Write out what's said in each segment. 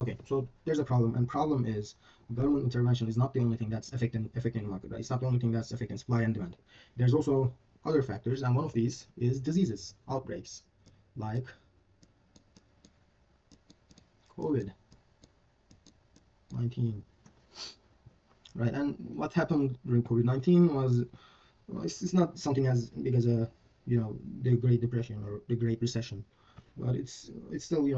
Okay, so there's a problem, and problem is government intervention is not the only thing that's affecting the market, right? It's not the only thing that's affecting supply and demand. There's also other factors, and one of these is diseases, outbreaks, like COVID-19, right? And what happened during COVID-19 was, well, it's not something as big as a, the Great Depression or the Great Recession, but it's still,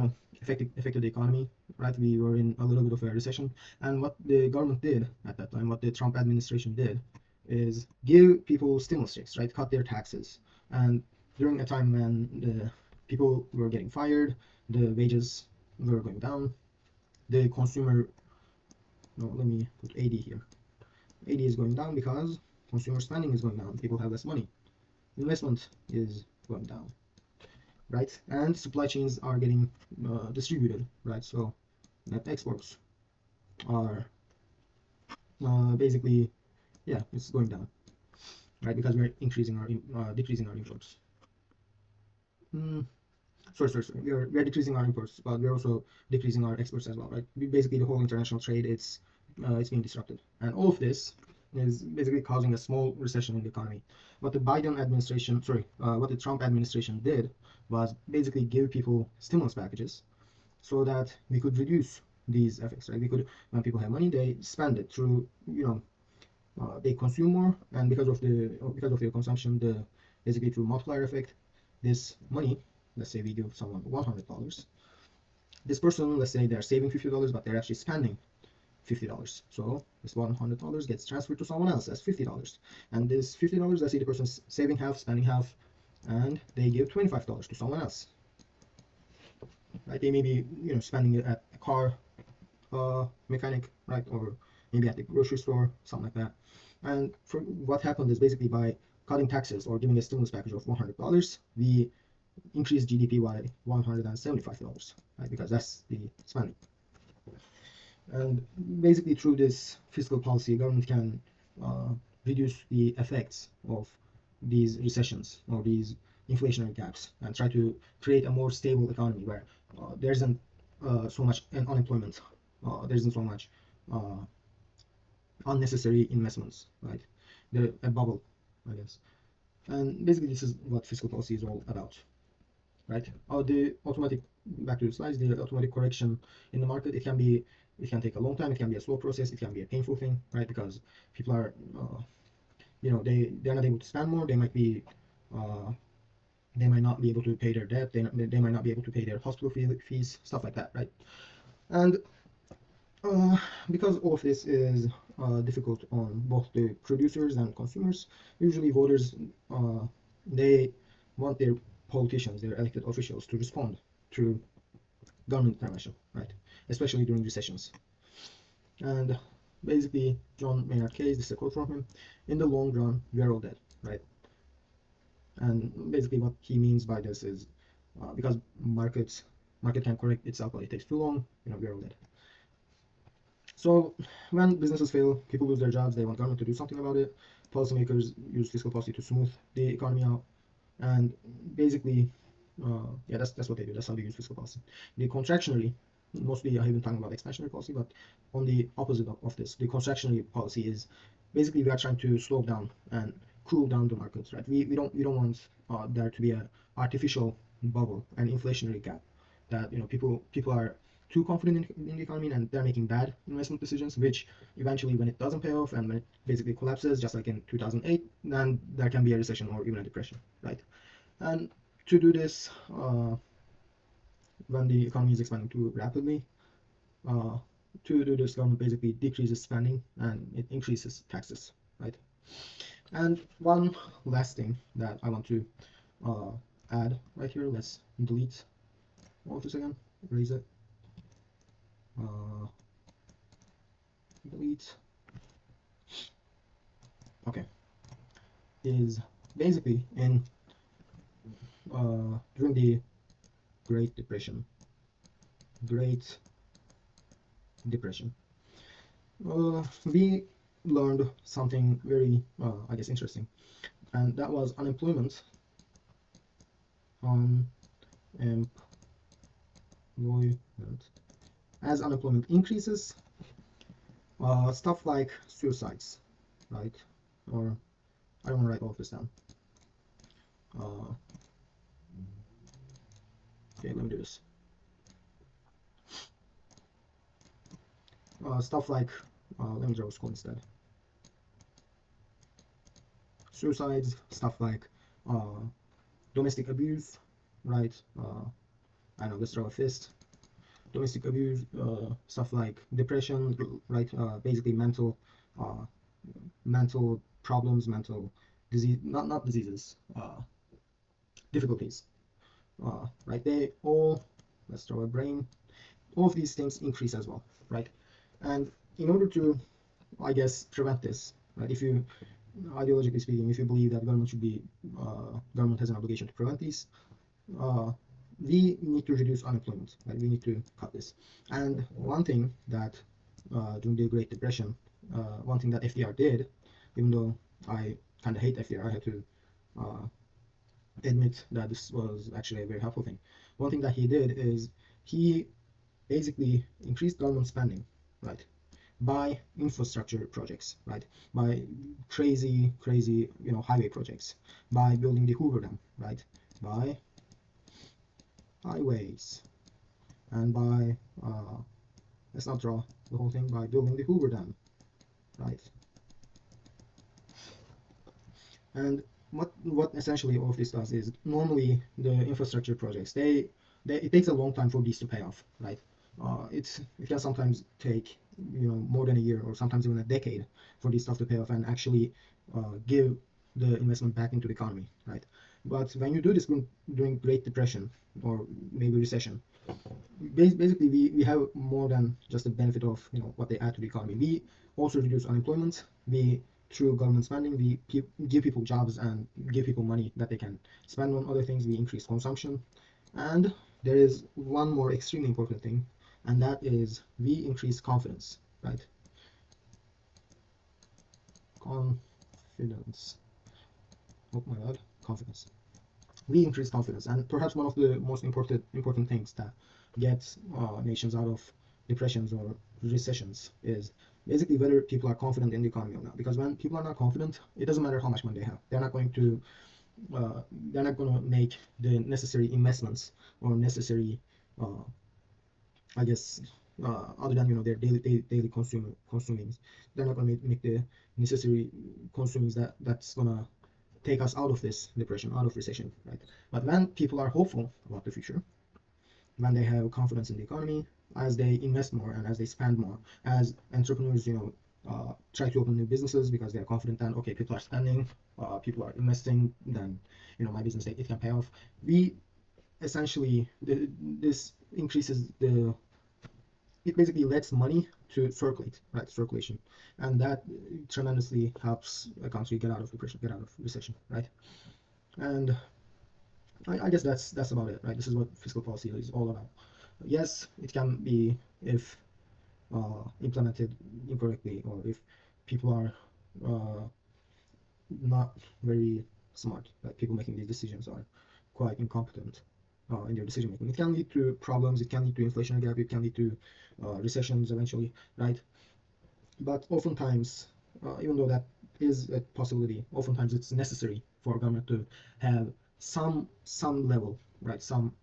affected the economy, right? We were in a little bit of a recession, and what the government did at that time, what the Trump administration did, is give people stimulus checks, right? Cut their taxes, and during a time when the people were getting fired, the wages were going down, the consumer, no, let me put AD here. AD is going down because consumer spending is going down. People have less money. Investment is going down, right? And supply chains are getting distributed, right? So net exports are basically, yeah, it's going down, right? Because we're decreasing our imports. Sorry. We're decreasing our imports, but we're also decreasing our exports as well, right? Basically, the whole international trade, it's being disrupted, and all of this is basically causing a small recession in the economy. What the Trump administration did was basically give people stimulus packages so that we could reduce these effects, right? When people have money, they spend it through, they consume more, and because of their consumption, basically through multiplier effect, this money, let's say we give someone $100, this person, let's say they're saving $50, but they're actually spending $50. So this $100 gets transferred to someone else as $50, and this $50, let's say the person's saving half, spending half, and they give $25 to someone else. Right? They may be, spending it at a car mechanic, right, or maybe at the grocery store, something like that. And for what happened is basically by cutting taxes or giving a stimulus package of $100, we increased GDP by $175, right? Because that's the spending. And basically through this fiscal policy, government can reduce the effects of these recessions or these inflationary gaps and try to create a more stable economy where there isn't so much unemployment, there isn't so much unnecessary investments, right? A bubble, I guess. And basically this is what fiscal policy is all about, right? Back to the slides, the automatic correction in the market, it can take a long time, it can be a slow process, it can be a painful thing, right? Because people are, they're not able to spend more, they might not be able to pay their debt, they might not be able to pay their hospital fees, stuff like that, right? And because all of this is difficult on both the producers and consumers, usually voters, they want their politicians, their elected officials, to respond to government intervention, right? Especially during recessions. And basically, John Maynard Keynes, this is a quote from him: "In the long run, we are all dead," right? And basically, what he means by this is because market can correct itself, but it takes too long, we're all dead. So when businesses fail, people lose their jobs, they want government to do something about it. Policymakers use fiscal policy to smooth the economy out, and basically, yeah, that's what they do. That's how they use fiscal policy. The contractionary, mostly I have been talking about expansionary policy, but on the opposite of this, the contractionary policy is basically we are trying to slow down and cool down the markets, right? We don't want there to be a artificial bubble, an inflationary gap, that people are too confident in the economy and they're making bad investment decisions, which eventually, when it doesn't pay off and when it basically collapses, just like in 2008, then there can be a recession or even a depression, right? And to do this, when the economy is expanding too rapidly, to do this, government basically decreases spending and it increases taxes, right? And one last thing that I want to add right here, let's delete all of this again, erase it. Delete. Okay, is basically during the Great Depression, we learned something very, I guess, interesting, and that was unemployment as unemployment increases, stuff like suicides, right? Or I don't want to write all of this down. Uh, okay, let me do this. Stuff like, let me draw a school instead. Suicides, stuff like uh, domestic abuse, right? I know, let's draw a fist. Domestic abuse, stuff like depression, right? Basically uh, mental problems, mental disease, not diseases, difficulties, right? They all, let's draw a brain. All of these things increase as well, right? And in order to, I guess, prevent this, right? If you, ideologically speaking, if you believe that government should be, government has an obligation to prevent these, uh, we need to reduce unemployment, right? We need to cut this. And one thing that during the Great Depression, one thing that FDR did, even though I kind of hate FDR, I had to uh, admit that this was actually a very helpful thing. One thing that he did is he basically increased government spending, right? By infrastructure projects, right? By crazy, highway projects, by building the Hoover Dam, right? By highways, and by let's not draw the whole thing, by building the Hoover Dam, right? And what essentially all of this does is normally the infrastructure projects they it takes a long time for these to pay off, right? It can sometimes take more than a year or sometimes even a decade for this stuff to pay off and actually give the investment back into the economy, right? But when you do this during Great Depression or maybe recession, basically we have more than just the benefit of what they add to the economy. We also reduce unemployment. We through government spending we give people jobs and give people money that they can spend on other things. We increase consumption, and there is one more extremely important thing, and that is we increase confidence, right? Confidence. Oh my god, confidence. We increase confidence, and perhaps one of the most important things that gets nations out of depressions or recessions is basically whether people are confident in the economy or not. Because when people are not confident, it doesn't matter how much money they have. They're not going to make the necessary investments or necessary, uh, I guess, other than their daily consumings. They're not going to make the necessary consumings that's going to take us out of this depression, out of recession, right? But when people are hopeful about the future, when they have confidence in the economy, as they invest more and as they spend more, as entrepreneurs, try to open new businesses because they are confident that okay, people are spending, people are investing, then my business it can pay off. We essentially this increases it basically lets money to circulate, right? Circulation, and that tremendously helps a country get out of depression, get out of recession, right? And I guess that's about it, right? This is what fiscal policy is all about. Yes, it can be if implemented incorrectly or if people are not very smart, like people making these decisions are quite incompetent in their decision making. It can lead to problems, it can lead to inflationary gap, it can lead to recessions eventually, right? But oftentimes, even though that is a possibility, oftentimes it's necessary for government to have some level, right? Some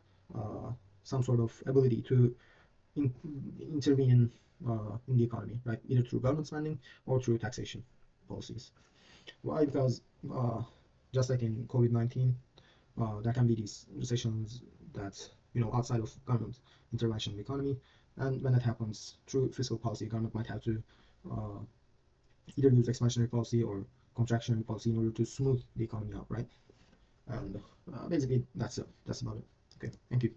sort of ability to in, intervene in the economy, right? Either through government spending or through taxation policies. Why? Because just like in COVID-19, there can be these recessions that outside of government intervention in the economy, and when that happens through fiscal policy, government might have to uh, either use expansionary policy or contractionary policy in order to smooth the economy out, right? And basically that's it. That's about it. Okay, thank you.